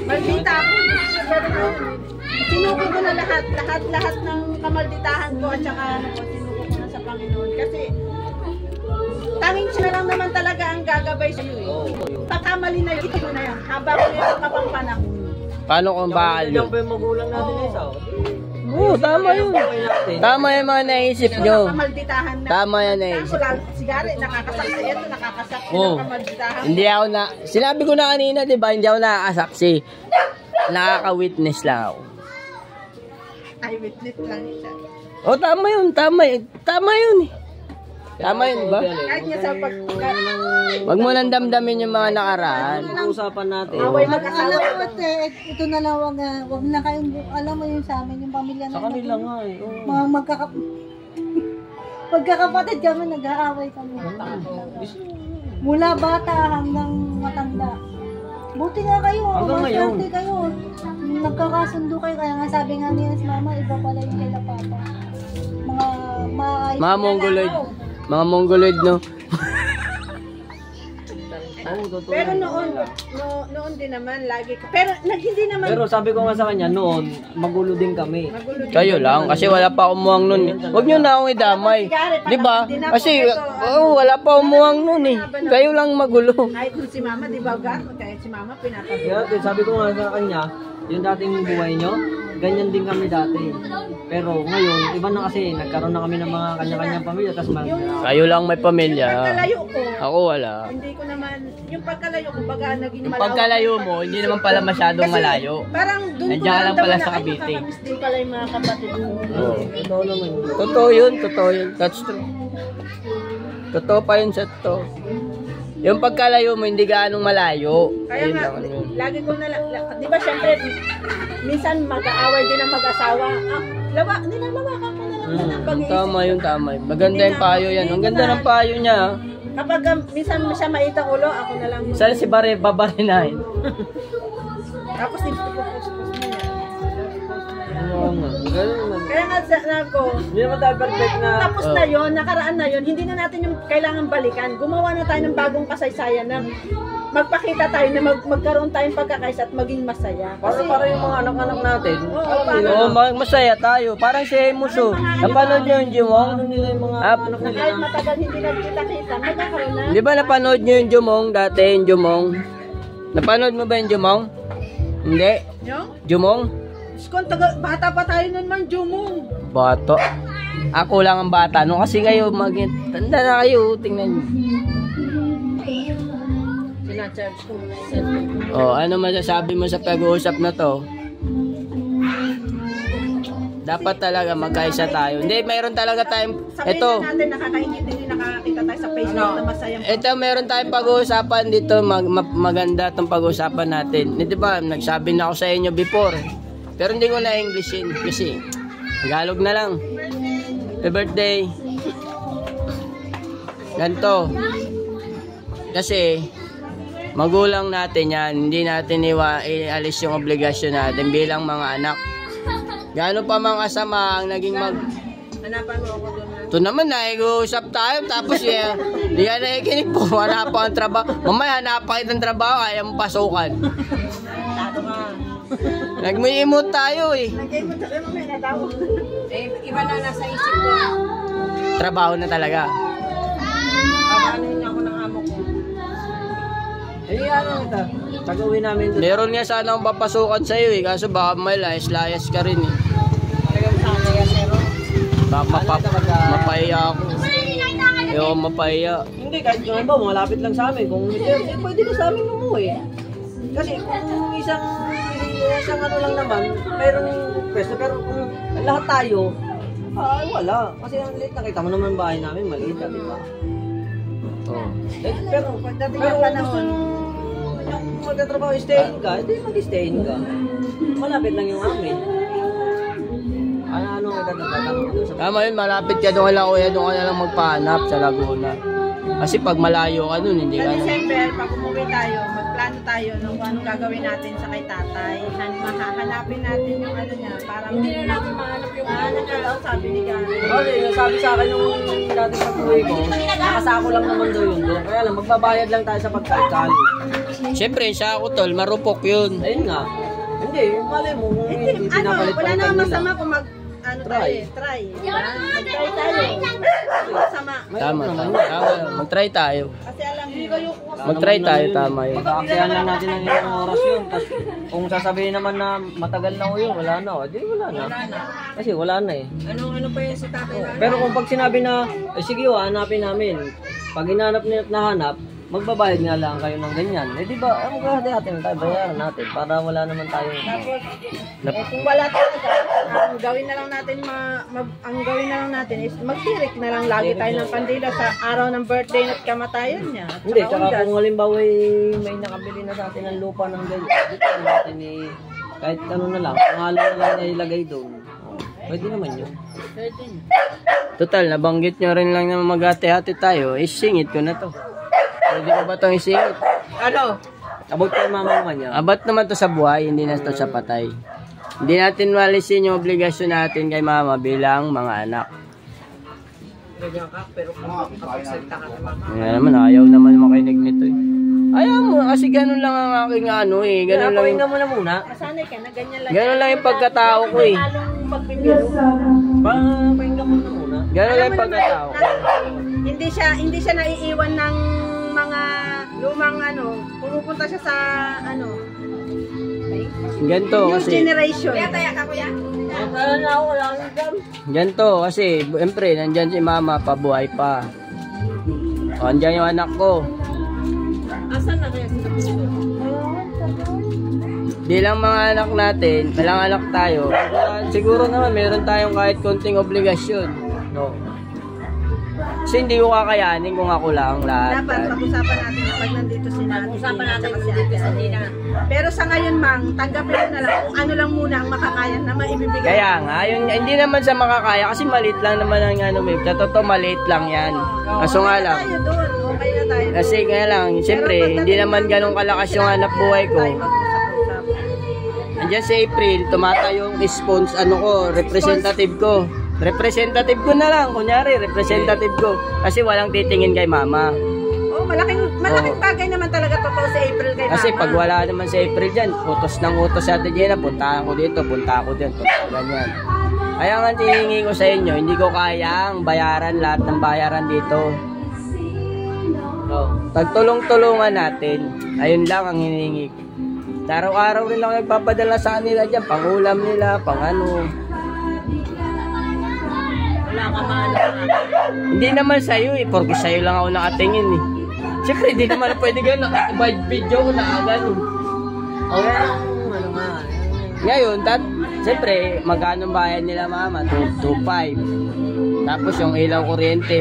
Maldita ako. Sinuko ko na lahat ng kamalditahan ko at saka ano ko, sinuko ko na sa Panginoon. Kasi tanging siya lang naman talaga ang gagabay sa iyo. Pagkamali na yun, ito na yan. Habang ko yung mapampanak. Paano kung bakal yun? Yung magulang natin isa. Oo, tama yun. Tama yung mga naisip nyo. Kamalditahan na. Tama yan naisip. Sigari, nakakasaksi. Ito, nakakasaksi ng kamalditahan. Hindi ako na, sinabi ko na kanina, di ba? Hindi ako nakakasaksi. Nakaka-witness lang ako. Eyewitness lang siya. Oh, tama yun. Tama yun. Tama yun eh. Tama yun, ba? Kahit niya sa Wag mo nang damdamin yung mga nakaraan. Usapan natin. away mag-asawa. Ito na lang, wag na kayong, alam mo yun sa amin, yung pamilya na. Sa kanila nga eh. Mga magkakapatid kami, nag-aaway kami. Mula bata hanggang matanda. Buti nga kayo, hanggang ngayon. Maswerte kayo. Nagkakasundo kayo, kaya nga sabi nga niya sa mama, iba pala yung kay papa. Mga mongoloid. Mga mongoloid, no? Pero noon din naman, lagi. Pero hindi naman. Pero sabi ko nga sa kanya, noon, magulo din kami. Kayo lang, kasi wala pa umuwang nun eh. Huwag nyo na akong idamay. Di ba? Kasi wala pa umuwang nun eh. Kayo lang magulo. Kahit si mama, di ba, kahit si mama, pinatabi. Kaya sabi ko nga sa kanya, yung dating buhay nyo, ganyan din kami dati. Pero ngayon, iba na kasi, nagkaroon na kami ng mga kanya-kanyang pamilya. Kayo lang may pamilya. Pagkalayo ko, ako wala. hindi ko naman, yung pagkalayo ko, baga naging Yung malayo. pagkalayo mo, hindi naman pala masyadong malayo. Parang doon ko Nandiyan lang pala sa ay, Cavite. nakakamiss din pala yung mga kapatid ko. Oo. Totoo naman yun. Totoo yun, totoo yun. That's true. Totoo pa yun sa to. Yung pagkalayo mo, hindi gaanong malayo. Kaya Ayun nga, lang yun. lagi ko na, di ba syempre, minsan mag-aaway din ang mag-asawa. Nilalawakan ko na lang ng pag-iisip. Tama yun, tama yun. Maganda yung payo yan. Ang ganda ng payo niya. Kapag minsan siya maitang ulo, ako na lang. Saan si Bare babarinahin? Tapos ipupuspos mo yan. Oo nga. Ganun man. Kaya nga ko, Hindi naman tayo perfect na. tapos na yon, nakaraan na yon, hindi na natin yung kailangan balikan. Gumawa na tayo ng bagong kasaysayan na magpakita tayo na magkaroon tayong pagkakaisa at maging masaya. Para yung mga anak-anak natin. Oo, masaya tayo. Parang si Muso. Napanood niyo yung Jumong? Ano nila yung mga anak nila? Kahit matagal hindi nagkita-kita, magkakaroon na. Di ba napanood niyo yung Jumong dati, yung Jumong? Napanood mo ba yung Jumong? Hindi? Yung? Jumong? Skon, bata pa tayo nun man, Jumong. Bato. Ako lang ang bata. No, kasi kayo, tanda na kayo. Tingnan niyo. Sinacharge ko. Oh, ano masasabi mo sa pag-uusap na to? Dapat talaga magkaisa tayo. Hindi, mayroon talaga tayong Sabihin ito. na natin, nakakaingit din, nakakakita tayo sa Facebook na masayang. Ito, mayroon tayong pag-uusapan dito. Maganda itong pag-uusapan natin. Di ba, nagsabi na ako sa inyo before. Pero hindi ko na Englishin kasi Tagalog na lang. Happy birthday. Ganito. Kasi magulang natin yan, hindi natin ialis yung obligasyon natin bilang mga anak. Gaano pa mga kasama ang naging Hanapan mo ako doon. ito naman, nag-uusap tayo, tapos hindi ka nakikinig po, wala pa ang trabaho. Mamaya, hanapa kitang trabaho, kaya mo pasukan. Tado ka. Nag-emote tayo eh. Nag-game mo tayo, may natawa. Iba na nasa isip ko. Trabaho na talaga. Kakanin niya ako ng amo ko. Eh, ano ito? Tagawin namin doon. Meron nga sana akong papasukan sa'yo eh, kaso baka may layas ka rin eh. Talagang sana yan, pero. Baka mapahiya ako. Ayaw mapahiya. Hindi, kahit yung iba, malapit lang sa amin. Kung pwede na sa amin umuwi. Kasi kung isang ano lang naman, mayroong pwesto. Pero kung lahat tayo, ay wala. Kasi ang liit, nakita mo naman bahay namin, maliit na, di ba? Oh. Pero kung gusto nyo magtatrabaho, stayin ka, hindi mag-stayin ka. Malapit lang yung amin. Ano ang itatrabaho? Tama yun, malapit ka doon lang kuya, doon ka na lang magpahanap sa Laguna. Kasi pag malayo ka nun, hindi Sa ka na. December, pag umuwi tayo, magplano tayo kung anong gagawin natin sa kay tatay. Mahahanapin natin yung ano niya, para hindi na natin mahanap yung ano niya. Sabi ni Gary. Kasi sabi sa akin nung dating pag-uwi ko, nakasako lang naman daw yun doon. Kaya lang, magbabayad lang tayo sa pagkaikali. Siyempre, sa ako tol, marupok yun. Ayun nga. Hindi, malay mo. Hindi, wala naman masama kung try. Mag-try tayo. Masama. Tama. Mag-try tayo. Kasi alam mo, Mag-try tayo, tama yun. Kakaksiyan lang natin ng ilang oras yun. Tapos kung sasabihin naman na matagal na ko yun, wala na. Di wala na. Kasi wala na eh. ano pa yun si tatay na? Pero kung pag sinabi na, sige hanapin namin. Pag hinanap niya at nahanap, magbabayad nga lang kayo ng ganyan. Eh di ba, maghahati-hati na tayo, bayaran natin para wala naman tayo. Kung wala talaga, ang gawin na lang natin is magtirik na lang lagi tayo ng kandila sa araw ng birthday at kamatayan niya. Hindi, tsaka kung halimbawa may nakabili na sa atin ng lupa ng ganyan, dito natin kahit ano na lang, pangalan na lang na ilagay doon. Pwede naman yun. Total, nabanggit nyo rin lang na maghati-hati tayo. Singit ko na to. Pwede ko ba itong isingit? Ano? Abot kay mama niya. Abat naman to sa buhay, hindi na to sa patay. Hindi natin malisin yung obligasyon natin kay mama bilang mga anak. Pero kung makapagsalita ka naman. Kaya naman, ayaw naman makinig nito eh. Ayaw mo, kasi ganun lang ang aking ano eh. Ganun lang. Pakinggan mo na muna. Masanay ka na ganyan lang. Ganun lang yung pagkatao ko eh. Halong magbibiro. Pakinggan mo na muna. Ganun lang yung pagkatao ko. Hindi siya naiiwan ng mga lumang pumupunta siya sa Ganto new kasi. generation. Kaya ka kuya? Ganto kasi, siyempre, nandyan si mama, pabuhay pa. O, andyan yung anak ko. Asan na kaya sila puso? Bilang mga anak natin, bilang anak tayo, siguro naman meron tayong kahit konting obligasyon. No? Kasi hindi ko kakayanin kung ako lang lahat. Dapat pag-usapan natin pag nandito si Nati. Pag-usapan natin kung dito sa Nina. Pero sa ngayon, Mang, tanggapin mo na lang kung ano lang muna ang makakaya na maibibigay. Kaya nga, yun, hindi naman sa makakaya kasi maliit lang naman ang sa totoo maliit lang yan. Kaso nga lang. Tayo doon, okay na tayo. Kasi nga lang, siyempre, hindi naman ganun kalakas yung hanap buhay ko. Andiyan sa April, tumata yung response, representative ko. Representative ko na lang, kunyari, representative ko. Kasi walang titingin kay mama. Oh, malaking bagay naman talaga totoo si April kay mama. Kasi pag wala naman si April dyan, utos ng utos sa atin dyan, punta ako dito, punta ako dyan, ganyan. Kaya nga hihingi ko sa inyo, hindi ko kayang bayaran lahat ng bayaran dito. Pagtulong-tulungan natin, ayun lang ang hinihingi ko. Araw-araw rin ako nagpapadala sa kanila dyan, pang-ulam nila, pang-ano. Wala ka maano. Hindi naman sa'yo eh, porque sa'yo lang ako nakatingin eh. Siyempre, hindi naman pwede gano'n, video ko na gano'n. Ngayon, siyempre, magkano bayan nila mama? 2.5. Tapos yung ilaw kuryente.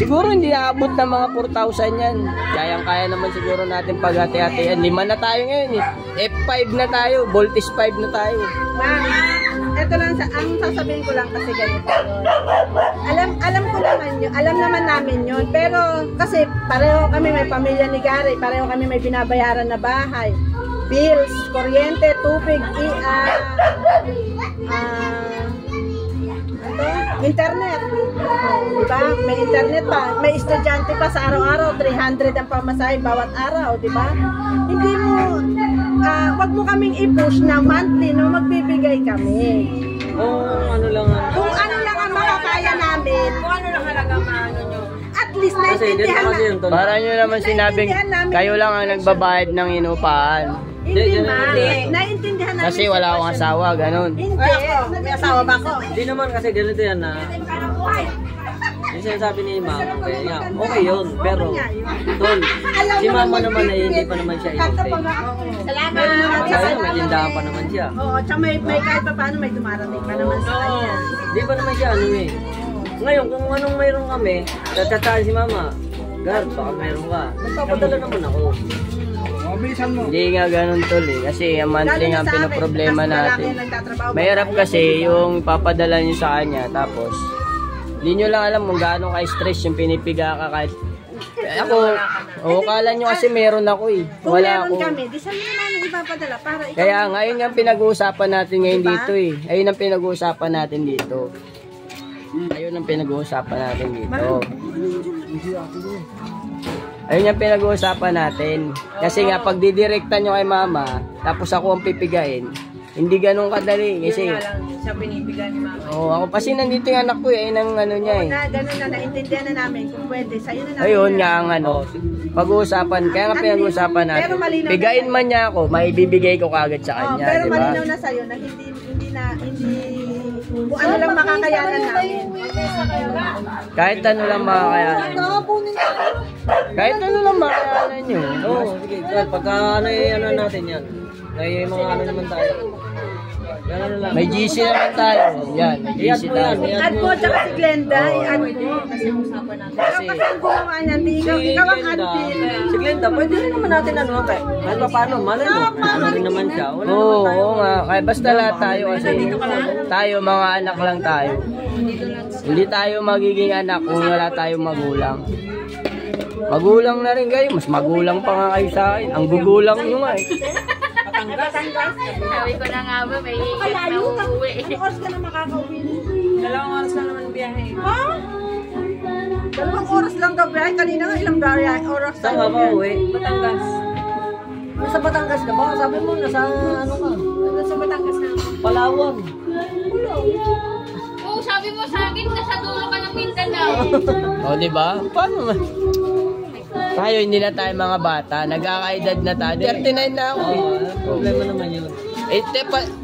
Siguro hindi naabot ng mga 4,000 yan. Kayang-kaya naman siguro natin paghati-hatian. 5 na tayo ngayon eh. F5 na tayo, voltage 5 na tayo. Ito lang ang sasabihin ko lang kasi ganito. Alam ko naman yun. Alam naman namin yun. Pero kasi pareho kami may pamilya ni Gary. Pareho kami may binabayaran na bahay. Bills, kuryente, tubig, internet. Diba? May internet pa. May estudyante pa sa araw-araw. 300 ang pamasahe bawat araw. Diba? Hindi mo, wag mo kaming i-push na monthly no magbibigay kami. Kung ano lang ang makakaya namin. Kung ano lang halaga maano nyo. At least naintindihan na. Para nyo naman sinabing kayo lang ang nagbabayad ng inupahan. Hindi man. Naintindihan namin. Kasi wala akong asawa, ganun. Hindi. May asawa ba ako? Hindi naman kasi ganito yan na yung sinasabi ni ma'am, okay yun, pero tol, si mama naman ay hindi pa naman siya inopay. Salamat. Sabi may tindahan pa naman siya. Oo, tsaka may kahit pa paano may dumarating pa naman sa kanya. Hindi pa naman siya eh. Ngayon, kung anong mayroon kami, tatataan si mama, Gar, baka mayroon ka. Magpapadala naman ako. Hindi nga ganun tol eh. Kasi ang monthly nga pinoproblema natin. Mahirap kasi yung papadala nyo sa kanya. Tapos, hindi nyo lang alam kung gaano ka-stress yung pinipiga ka kahit... Ako, kala nyo kasi meron ako eh. Kung Wala meron ako. kami, di saan naman ipapadala para ikaw. Kaya ngayon yung pinag-uusapan natin ngayon dito eh. Ayun ang pinag-uusapan natin dito. Ayun ang pinag-uusapan natin dito. Ayun yung pinag-uusapan natin. Kasi nga, pag didirekta nyo kay mama, tapos ako ang pipigain, hindi ganun kadali. Kasi, Yun nga lang, siya binibigyan ni mama. ako kasi nandito yung anak ko eh, ng ano niya eh. Na, ganun na, naintindihan na namin kung pwede. Sa'yo na namin. Ayun nga ang ano, pag-uusapan, kaya nga pinag-uusapan natin. Pero malinaw na- Bigayin man niya ako, maibibigay ko kagad sa kanya, pero di ba? malinaw na sa'yo na hindi kung ano lang makakayanan namin. Kahit ano lang makakayanan. Nakapunin ka. Kahit ano lang makakayanan nyo. Oo, sige. Dahil pagka ano natin yan. May mga ano naman tayo. Ganun lang. May GC naman tayo. Yan, may GC tayo. I-add mo, tsaka si Glenda, i-add mo. Kasi usapan natin. Kasi ang gumawa niyan, ikaw ang admin. Si Glenda, pwede rin naman natin ano kay. Kahit pa paano, malay mo. Ano rin naman siya. Wala Oo, naman tayo. oo nga. Kaya basta lahat tayo kasi tayo mga anak lang tayo. Hindi tayo magiging anak kung wala tayong magulang. Magulang na rin kayo. Mas magulang pa nga kayo sa akin. Ang gugulang nyo nga eh. Sabi ko na nga ba, may iiyak na uuwi. Ilang oras ka na makakauwi? 2 oras na naman biyahe. Ha? 2 oras lang ka biyahe. Kanina nga ilang oras Saan ka ba uwi? Batangas. Nasa Batangas ka ba? Sabi mo, nasa ano ka? Nasa Batangas na. Palawan. Oo, sabi mo sa akin, nasa dulo ka ng Mindanao. O, diba? Paano man? Tayo, hindi na tayo mga bata. Nagkakaedad na tayo. 39 na ako. Problema naman yun.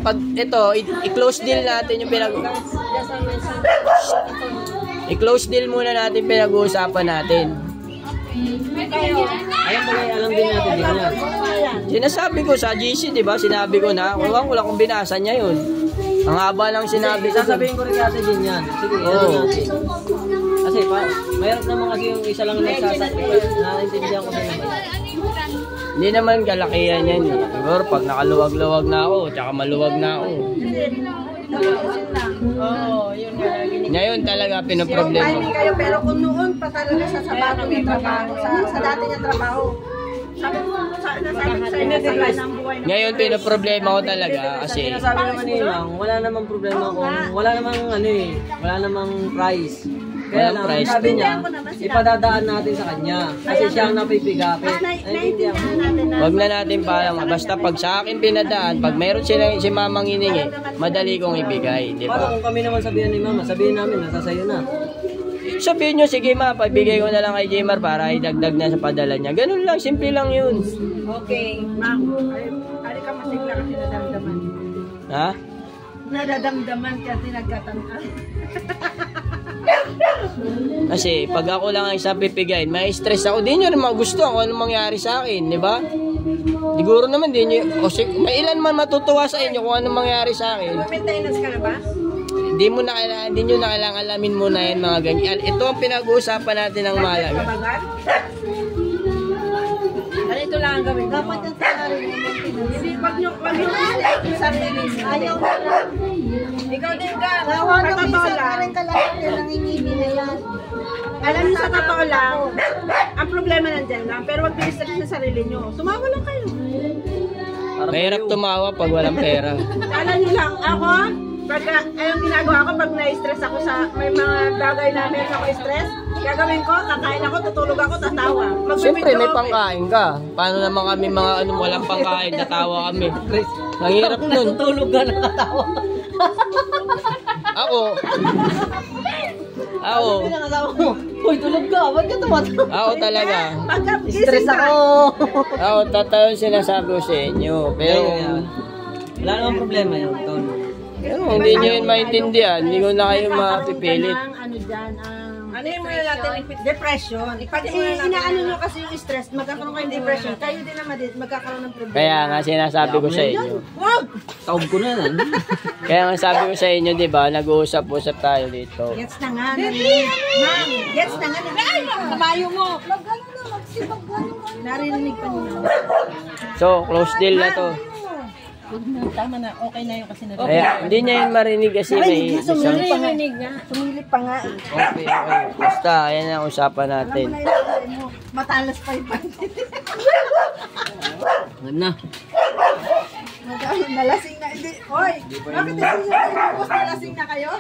Pag ito, i-close deal natin yung i-close deal muna natin pinag-uusapan natin. Alam ba kayo, alam din natin din yan. Sinasabi ko sa GC, di ba? Sinabi ko na. Kung wala kung binasa niya yun. Ang haba lang sinabi ko. Sasabihin ko rin natin din yan. Sige, Oo. natin. Kasi mayroon naman kasi yung isa lang nagsasabi. Naiintindihan ko din naman. Hindi naman kalakihan yan. Eh. Siguro pag nakaluwag-luwag na ako, tsaka maluwag na ako. Oo, yun nga. Ngayon talaga pinoproblema Hindi ko. kayo, pero kung noon pa talaga sa sabato ng trabaho, sa dati niyang trabaho, sabi ko sa'yo, nasakay ng buhay ng Ngayon pinoproblema ko talaga kasi Sinasabi naman ni Mang, wala namang problema kung wala namang ano eh, wala namang price. Kaya Walang lang, price. sabi niya, ipadadaan natin sa kanya. Kasi siya ang napipigapit. naiintindihan natin na wag na natin parang basta pag sa akin pinadaan, pag mayroon sila si mamang hiningi, madali kong ibigay, di Paano ba? kung kami naman sabihan ni Mama, sabihin namin, nasa sayo na. Sabihin nyo, sige ma, pabigay ko na lang kay Jmar para idagdag na sa padala niya. Ganun lang, simple lang yun. okay, ma'am, ari ka masigla kasi nadamdaman. Ha? Nadadamdaman kasi nagkatangka. Kasi pag ako lang ang isang pipigayin, may stress ako. Di nyo rin magustuhan kung anong mangyari sa akin, di ba? Siguro naman di nyo, may ilan man matutuwa sa inyo kung anong mangyari sa akin. Maintenance ka na ba? Di nyo na kailangan alamin muna yan mga ganyan. Ito ang pinag-uusapan natin ng malaga. Kabagat? Ganito lang ang gawin. Dapat yung salary mo. Hindi, wag nyo i-stay sa sarili. Ayaw mo lang. Ikaw din ka. Nawa Sa nang totoo isa lang. ka rin kalahit yan ang inibig na yan. Alam niyo sa totoo lang, ang problema nandyan lang, pero wag bilis sa sarili nyo. Tumawa lang kayo. Mahirap tumawa pag walang pera. Alam niyo lang, ako, pagka, ayong ginagawa ko, pag na-stress ako sa, may mga bagay na meron ako stress, gagawin ko, kakain ako, tutulog ako, tatawa. Siyempre may pangkain ka. Paano naman kami mga walang pangkain, natawa kami. Ang hirap nun. Natutulog ka, nakatawa. Ako, Sabi ng asawa mo, uy, tulog ka, ba't ka tumatawa? ako talaga. Pagka Stress gising ka, ako. Ako, tatayo sinasabi ko sa inyo. Pero, Wala namang problema yun, Ton. hindi nyo yun maintindihan. Hindi ko na kayo mapipilit. ano dyan, ano yung muna natin, depression. Pag inaano nyo kasi yung stress, magkakaroon kayo ng depression, kayo din naman magkakaroon ng problema. Kaya nga sinasabi ko sa inyo. Wag! Taob ko na yan. Kaya nga sabi ko sa inyo, di ba, nag-uusap-usap tayo dito. Gets na nga, narinig. Ma'am, gets na nga, narinig. Kabayo mo. Mag-ano na, magsipag gano'n. Narinig pa niyo. So, close deal na to. Tama na, okay na yun kasi Kaya, hindi niya yun marinig kasi may isang... Narinig nga. Tumilip pa nga. Okay, okay. Basta, ayan ang usapan natin. Matalas pa yung pansit. Ano na? Nalasing na. Hindi. Hoy, bakit hindi nyo nalasing na kayo?